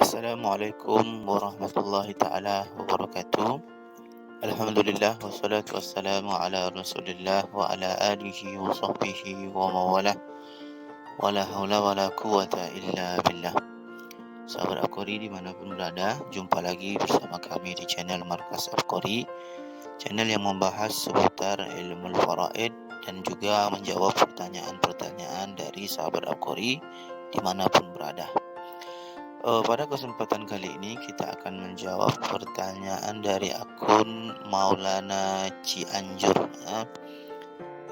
Assalamualaikum warahmatullahi ta'ala wabarakatuh. Alhamdulillah wassalatu wassalamu ala rasulillah wa ala alihi wa sahbihi wa mawalah. Wa la hawla wa la quwata illa billah. Sahabat Al-Qari dimanapun berada, jumpa lagi bersama kami di channel Markas Al-Qari, channel yang membahas seputar ilmu faraid dan juga menjawab pertanyaan-pertanyaan dari sahabat Al-Qari dimanapun berada. Pada kesempatan kali ini kita akan menjawab pertanyaan dari akun Maulana Cianjur.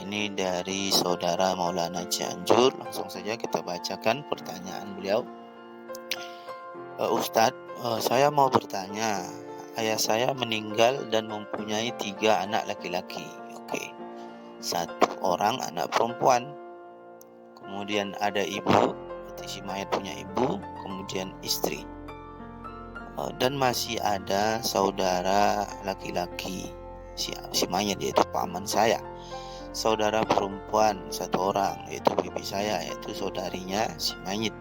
Ini dari saudara Maulana Cianjur. Langsung saja kita bacakan pertanyaan beliau. Ustadz, saya mau bertanya. Ayah saya meninggal dan mempunyai 3 anak laki-laki. Oke, 1 orang anak perempuan. Kemudian ada ibu, si mayat punya ibu, kemudian istri, dan masih ada saudara laki-laki si mayat, yaitu paman saya. Saudara perempuan 1 orang, yaitu bibi saya, yaitu saudarinya si mayat.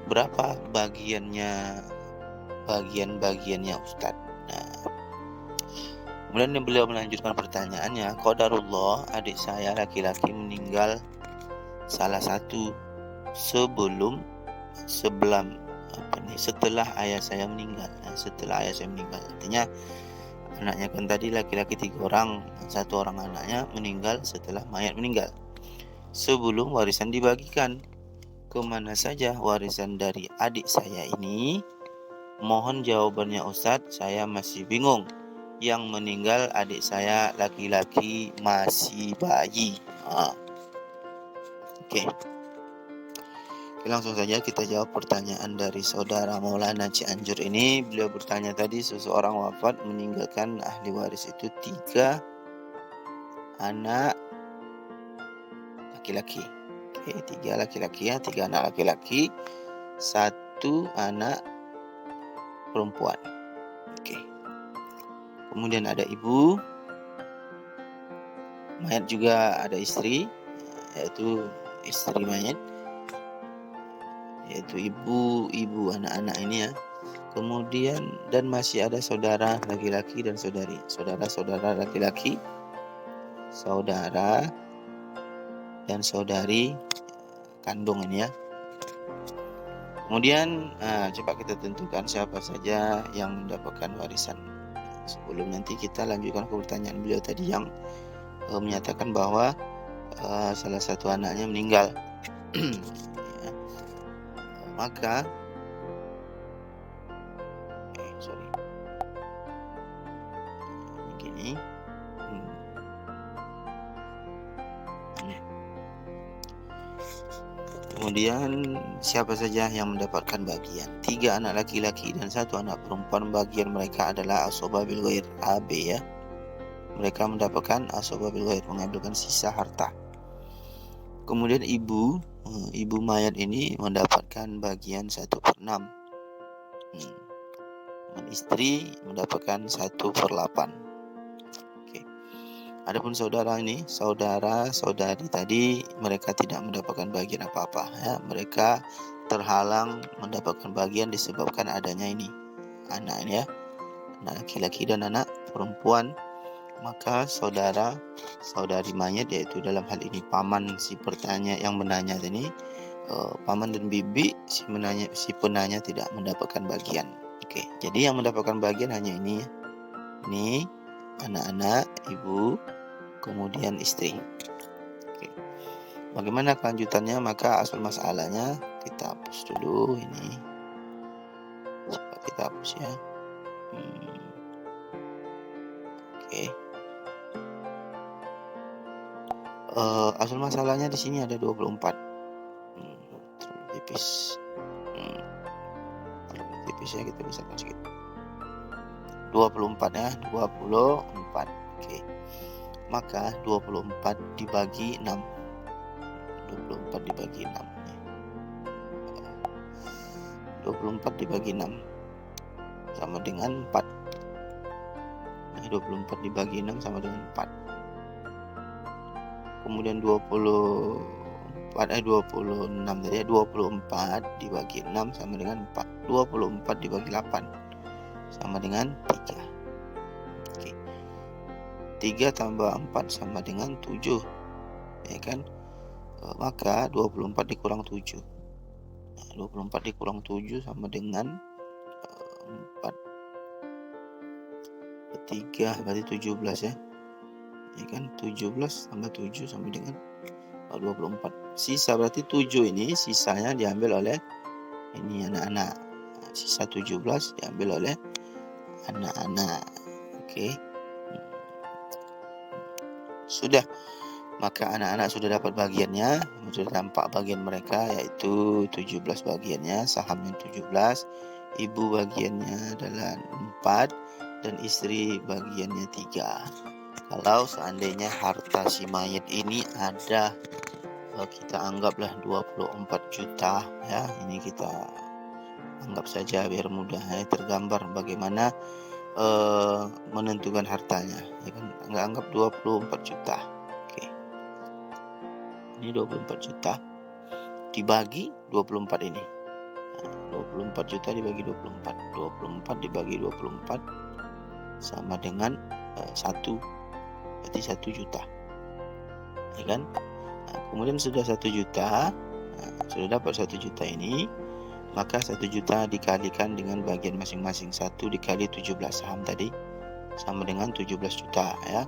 Berapa bagian-bagiannya Ustadz? Nah, kemudian beliau melanjutkan pertanyaannya. Qadarullah, adik saya laki-laki meninggal salah satu setelah ayah saya meninggal. Setelah ayah saya meninggal, artinya anaknya kan tadi laki-laki 3 orang, 1 orang anaknya meninggal setelah mayat meninggal. Sebelum warisan dibagikan, kemana saja warisan dari adik saya ini? Mohon jawabannya Ustadz, saya masih bingung. Yang meninggal adik saya laki-laki masih bayi. Oke. Langsung saja kita jawab pertanyaan dari saudara Maulana Cianjur ini. Beliau bertanya tadi, seseorang wafat meninggalkan ahli waris itu 3 anak laki-laki. Oke, 3 laki-laki ya, 3 anak laki-laki, 1 anak perempuan. Oke. Kemudian ada ibu, mayat juga ada istri, yaitu istri mayat, yaitu ibu anak-anak ini ya. Kemudian dan masih ada saudara laki-laki dan saudari, saudara laki-laki, saudara dan saudari kandung ini ya. Kemudian coba kita tentukan siapa saja yang mendapatkan warisan. Sebelum nanti kita lanjutkan ke pertanyaan beliau tadi yang menyatakan bahwa salah satu anaknya meninggal. Maka begini. Kemudian siapa saja yang mendapatkan bagian? 3 anak laki-laki dan 1 anak perempuan. Bagian mereka adalah asobah bil ghair, AB ya. Mereka mendapatkan asobah bil ghair, mengambilkan sisa harta. Kemudian ibu mayat ini mendapatkan bagian 1/6. Istri mendapatkan 1/8. Oke. Adapun saudara ini, saudara-saudari tadi, mereka tidak mendapatkan bagian apa-apa ya. Mereka terhalang mendapatkan bagian disebabkan adanya ini anak ini ya, anak laki-laki dan anak perempuan. Maka saudari mayat, yaitu dalam hal ini paman si pertanya yang menanya ini, paman dan bibi si penanya tidak mendapatkan bagian. Oke, jadi yang mendapatkan bagian hanya ini ya. Ini anak-anak, ibu, kemudian istri. Oke. Bagaimana kelanjutannya? Maka asal masalahnya kita hapus dulu ini. Coba kita hapus ya. Oke. Asal masalahnya di sini ada 24. Terlalu tipis. Terlalu tipis ya, kita bisa kasih 24 ya, 24. Oke. Maka 24 dibagi 6. 24 dibagi 6. 24 dibagi 6 sama dengan 4. 24 dibagi 6 sama dengan 4. Kemudian 24 26 tadi ya, 24 dibagi 6 sama dengan 4. 24 dibagi 8 sama dengan 3. Oke. 3 tambah 4 sama dengan 7. Ya kan? Maka 24 dikurang 7. Nah, 24 dikurang 7 sama dengan 4 3 berarti 17 ya. Ya kan? 17 tambah 7 sama dengan 24. Sisa berarti 7 ini sisanya diambil oleh ini anak-anak. Sisa 17 diambil oleh anak-anak. Oke. Sudah. Maka anak-anak sudah dapat bagiannya, sudah tampak bagian mereka yaitu 17 bagiannya, sahamnya 17, ibu bagiannya adalah 4 dan istri bagiannya 3. Kalau seandainya harta si mayit ini ada, kita anggaplah 24 juta ya, ini kita anggap saja biar mudah ya, tergambar bagaimana menentukan hartanya ya kan. Anggap 24 juta. Oke. Ini 24 juta dibagi 24 ini. Nah, 24 juta dibagi 24. 24 dibagi 24 sama dengan 1. Berarti 1 juta. Ya kan? Nah, kemudian sudah 1 juta. Nah, sudah dapat 1 juta ini, maka 1 juta dikalikan dengan bagian masing-masing. 1 dikali 17 saham tadi sama dengan 17 juta ya.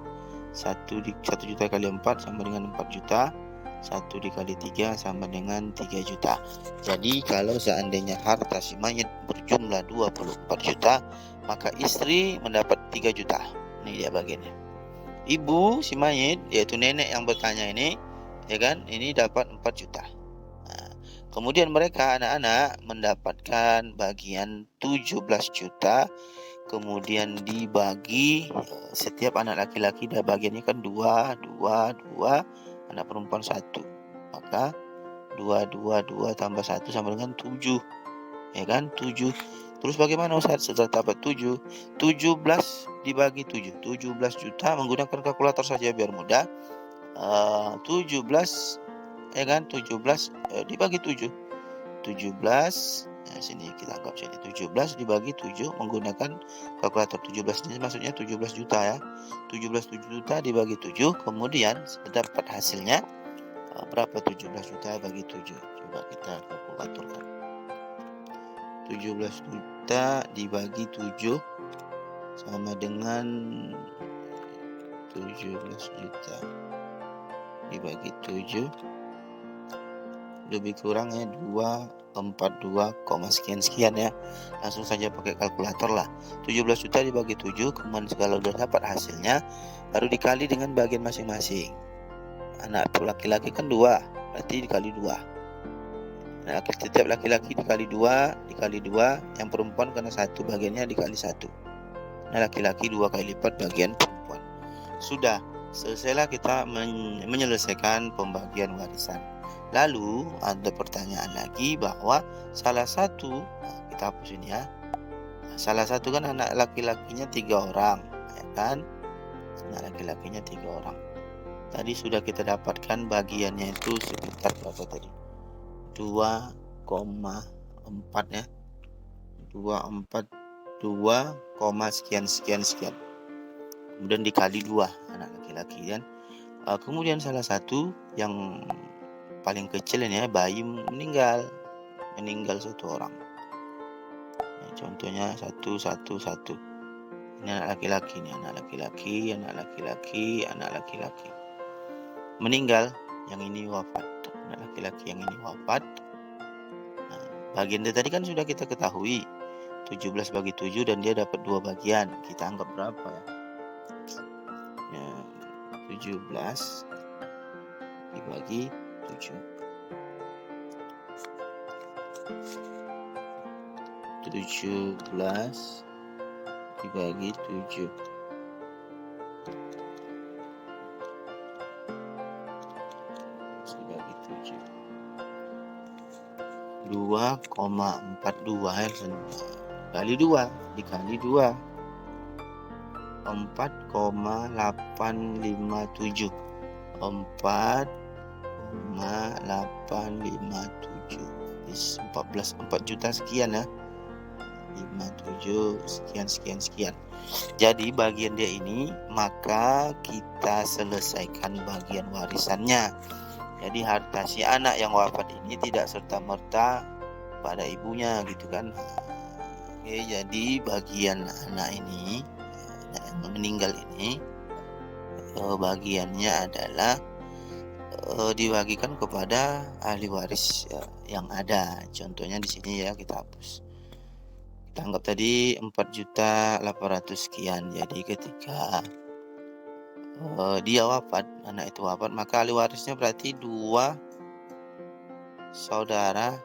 1 juta kali 4 sama dengan 4 juta. 1 dikali 3 sama dengan 3 juta. Jadi kalau seandainya harta si mayit berjumlah 24 juta, maka istri mendapat 3 juta. Ini dia bagiannya. Ibu si mayit, yaitu nenek yang bertanya ini, ya kan, ini dapat 4 juta. Nah, kemudian mereka anak-anak mendapatkan bagian 17 juta. Kemudian dibagi, setiap anak laki-laki dah bagiannya kan 2, anak perempuan 1. Maka 2 tambah 1 sama dengan 7. Ya kan? 7. Terus bagaimana Ustaz setelah dapat 7? 17 dibagi 7. 17 juta menggunakan kalkulator saja biar mudah. 17 ya kan? 17 dibagi 7. 17 sini kita anggap sini 17 dibagi 7 menggunakan kalkulator. 17 ini maksudnya 17 juta ya. 17 juta dibagi 7, kemudian dapat hasilnya berapa 17 juta bagi 7. Coba kita kalkulatorkan. 17 juta dibagi 7 sama dengan 17 juta dibagi 7 lebih kurang ya 242, sekian ya. Langsung saja pakai kalkulator lah. 17 juta dibagi 7, kemudian kalau sudah dapat hasilnya baru dikali dengan bagian masing-masing. Anak laki-laki kan 2, berarti dikali 2. Nah, setiap laki-laki dikali 2, yang perempuan karena 1 bagiannya dikali 1. Nah, laki-laki 2 kali lipat bagian perempuan. Sudah, selesailah kita menyelesaikan pembagian warisan. Lalu ada pertanyaan lagi bahwa salah satu, kita hapus ini ya. Salah satu kan anak laki-lakinya 3 orang, ya kan? Anak laki-lakinya 3 orang. Tadi sudah kita dapatkan bagiannya itu sekitar berapa tadi? 2,4 ya. 2, sekian. Kemudian dikali 2 anak laki-laki kan. Kemudian salah satu yang paling kecil ini ya, bayi meninggal 1 orang. Nah, contohnya 1. Ini anak laki-laki nih, anak laki-laki. Meninggal, yang ini wafat. Anak laki-laki yang ini wafat. Nah, bagian tadi kan sudah kita ketahui 17 bagi 7 dan dia dapat 2 bagian. Kita anggap berapa ya? 17 dibagi 7. 17 dibagi 7. 2,42 ya, kali 2 dikali 2 4,857. 4,857 4,857. 4 juta sekian ya. 57 sekian. Jadi bagian dia ini, maka kita selesaikan bagian warisannya. Jadi harta si anak yang wafat ini tidak serta-merta pada ibunya gitu kan. Oke, jadi bagian anak ini yang meninggal ini, bagiannya adalah dibagikan kepada ahli waris yang ada. Contohnya di sini ya, kita hapus. Kita anggap tadi 4.800.000 sekian. Jadi ketika dia wafat, anak itu wafat, maka ahli warisnya berarti 2 saudara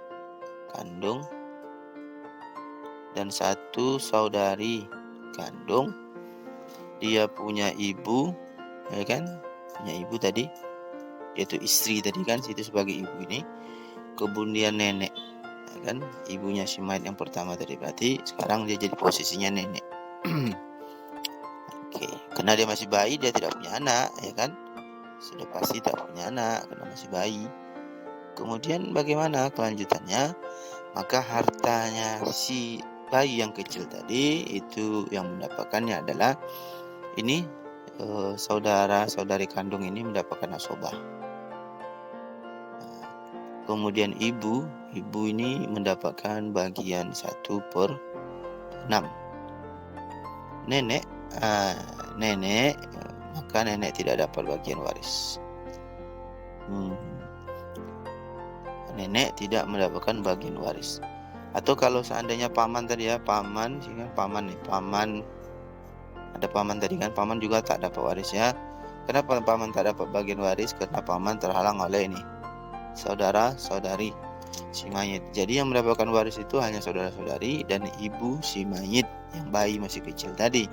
kandung dan 1 saudari kandung. Dia punya ibu, ya kan? Punya ibu tadi, yaitu istri tadi kan, situ sebagai ibu ini. Kemudian nenek, ya kan? Ibunya si mayat yang pertama tadi, berarti sekarang dia jadi posisinya nenek. Oke, karena dia masih bayi, dia tidak punya anak, ya kan? Sudah pasti tak punya anak karena masih bayi. Kemudian bagaimana kelanjutannya? Maka hartanya si bayi yang kecil tadi itu yang mendapatkannya adalah ini, saudara-saudari kandung ini mendapatkan asobah. Kemudian ibu ini mendapatkan bagian 1/6. Nenek, maka nenek tidak dapat bagian waris. Nenek tidak mendapatkan bagian waris. Atau kalau seandainya paman tadi ya, paman ada paman tadi kan, paman juga tak dapat waris ya. Kenapa paman tak dapat bagian waris? Karena paman terhalang oleh ini saudara-saudari si mayit. Jadi yang mendapatkan waris itu hanya saudara-saudari dan ibu si mayit yang bayi masih kecil tadi.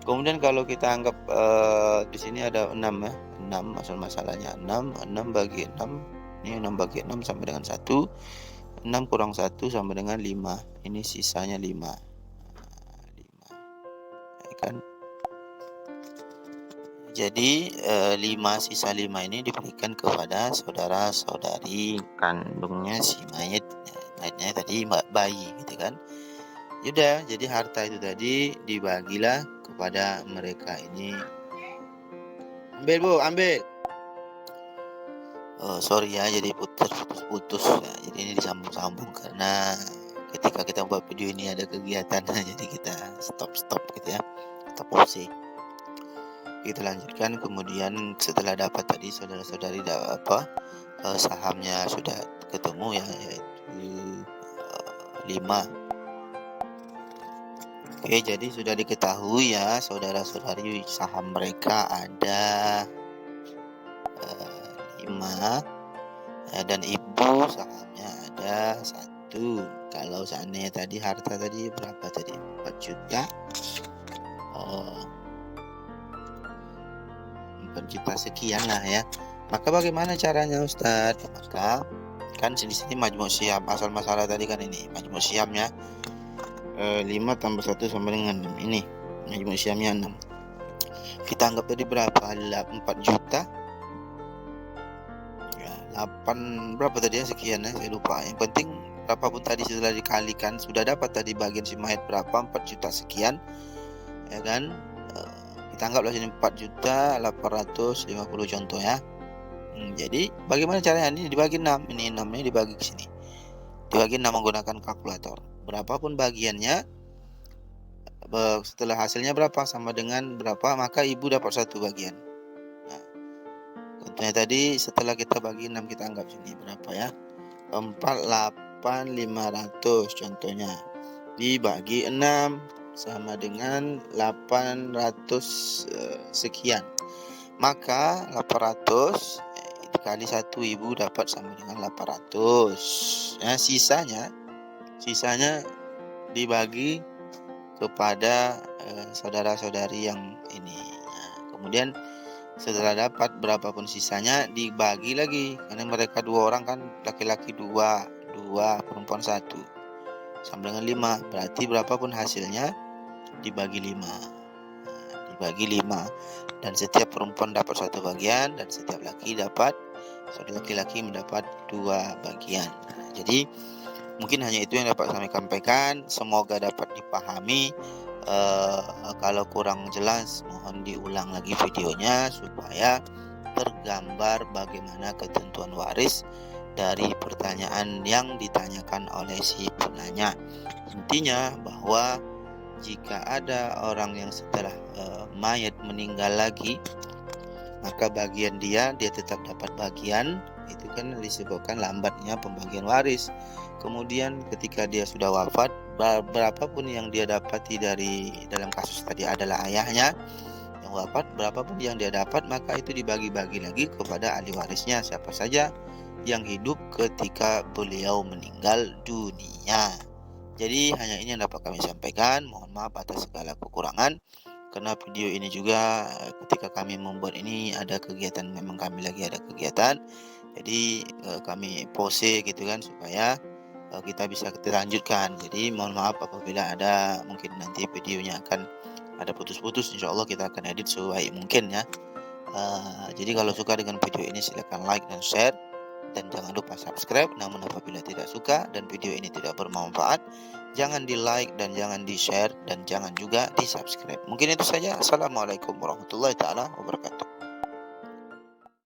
Kemudian kalau kita anggap di sini ada 6 ya. 6 masalahnya 6 bagi 6. Ini 6 bagi 6 sama dengan 1. 6 kurang 1 sama dengan 5. Ini sisanya 5. 5. Ya kan? Jadi 5 ini diberikan kepada saudara-saudari kandungnya si mayitnya tadi bayi gitu kan. Yaudah, jadi harta itu tadi dibagilah kepada mereka ini. Ambil Bu, ambil. Sorry ya, jadi putus ya. Jadi ini disambung-sambung karena ketika kita buat video ini ada kegiatan, jadi kita stop gitu ya. Kita pause. Kita lanjutkan. Kemudian setelah dapat tadi saudara-saudari sahamnya sudah ketemu ya, yaitu 5. Oke, jadi sudah diketahui ya saudara-saudari saham mereka ada 5 dan ibu sahamnya ada 1. Kalau seandainya tadi harta tadi berapa tadi? 4 juta. 4 juta sekian lah ya. Maka bagaimana caranya Ustadz? Maka kan di sini majmuk syam, asal masalah tadi kan ini majmuk syamnya 5 tambah 1 sama dengan 6. Ini majmuk syamnya 6. Kita anggap tadi berapa? 4 juta. Ya, 8 berapa tadi ya, sekian ya, saya lupa. Yang penting berapapun tadi setelah dikalikan sudah dapat tadi bagian si mayat berapa, 4 juta sekian. Ya kan? Kita anggaplah sini 4.850.000 contoh ya. Jadi bagaimana caranya? Ini dibagi 6. Ini 6 ini dibagi ke sini. Dibagi 6 menggunakan kalkulator. Berapapun bagiannya, setelah hasilnya berapa sama dengan berapa, maka ibu dapat 1 bagian. Nah, contohnya tadi setelah kita bagi 6, kita anggap sini berapa ya? 4.850.000 contohnya. Dibagi 6 sama dengan 800 sekian. Maka 800 dikali 1 ibu dapat sama dengan 800. Ya, sisanya dibagi kepada saudara-saudari yang ini. Nah, kemudian setelah dapat berapapun sisanya dibagi lagi, karena mereka 2 orang kan, laki-laki 2, perempuan 1, sama dengan 5. Berarti berapapun hasilnya dibagi 5. Dibagi 5 dan setiap perempuan dapat 1 bagian dan setiap laki dapat saudara laki-laki mendapat 2 bagian. Jadi mungkin hanya itu yang dapat kami sampaikan, semoga dapat dipahami. Kalau kurang jelas mohon diulang lagi videonya supaya tergambar bagaimana ketentuan waris dari pertanyaan yang ditanyakan oleh si penanya. Intinya bahwa jika ada orang yang setelah mayat meninggal lagi, maka bagian dia tetap dapat bagian, itu kan disebabkan lambatnya pembagian waris. Kemudian ketika dia sudah wafat, berapapun yang dia dapati dalam kasus tadi adalah ayahnya yang wafat, berapapun yang dia dapat maka itu dibagi-bagi lagi kepada ahli warisnya, siapa saja yang hidup ketika beliau meninggal dunia. Jadi hanya ini yang dapat kami sampaikan. Mohon maaf atas segala kekurangan. Karena video ini juga ketika kami membuat ini ada kegiatan, memang kami lagi ada kegiatan. Jadi kami pause gitu kan supaya kita bisa lanjutkan. Jadi mohon maaf apabila ada mungkin nanti videonya akan ada putus-putus. Insya Allah kita akan edit sebaik mungkin ya. Jadi kalau suka dengan video ini silakan like dan share. Dan jangan lupa subscribe. Namun apabila tidak suka dan video ini tidak bermanfaat, jangan di like dan jangan di share dan jangan juga di subscribe. Mungkin itu saja. Assalamualaikum warahmatullahi taala wabarakatuh.